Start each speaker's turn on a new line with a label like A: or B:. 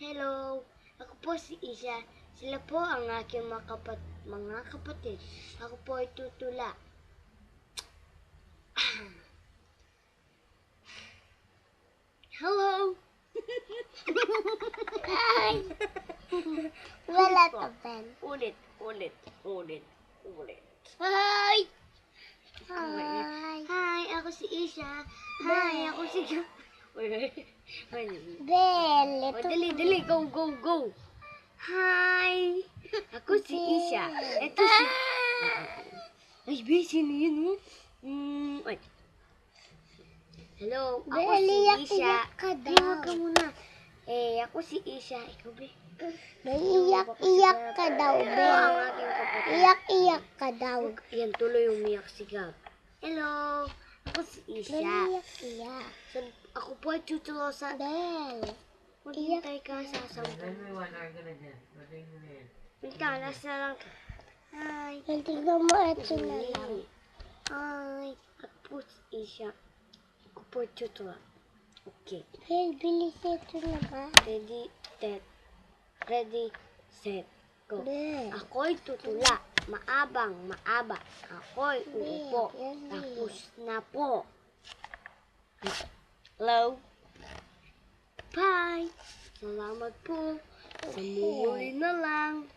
A: Hello, ako po si Isha. Sila po ang aking mga kapatid. Ako po ay tutula. Hello!
B: Ay! Wala to, Ben.
A: Ulit.
B: Hi!
A: Hi!
B: Hi!
A: Hi, ako si Isha. Hi, ako si...
B: Ben,
A: Oh,
B: ito.
A: dali, go. Hi! Ako si Isha. Ito si... Ay, busy na yun, oh. Ay. Hello, ako si Isha.
B: Iyak ka
A: Ay,
B: daw.
A: wag ka muna. Ako si Isha. Ikaw, be.
B: Iyak ka daw,
A: Ito
B: Ben.
A: ang aking kapatid.
B: Iyak ka daw.
A: Yan, tuloy umiyak si Gab. Hello, ako si Isha.
B: Iyak.
A: So, ako po ay tuturo sa...
B: Ben.
A: Maghintay ka sa sampo.
C: May 1 hour ka na dyan. Magaling mo na yan.
A: Wait ka, nasa lang. Hi.
B: Tignan mo, ito na lang.
A: Hi. Ako po si Isha. Ako po ay tuturo. Okay.
B: Ben, bilis ito na ba?
A: Ready, set, go.
B: Ben.
A: Ako'y tutula. Maaba. Ako'y uupo.
B: Yan.
A: Tapos na po. Hello? Bye! Salamat po. Sa muli na lang.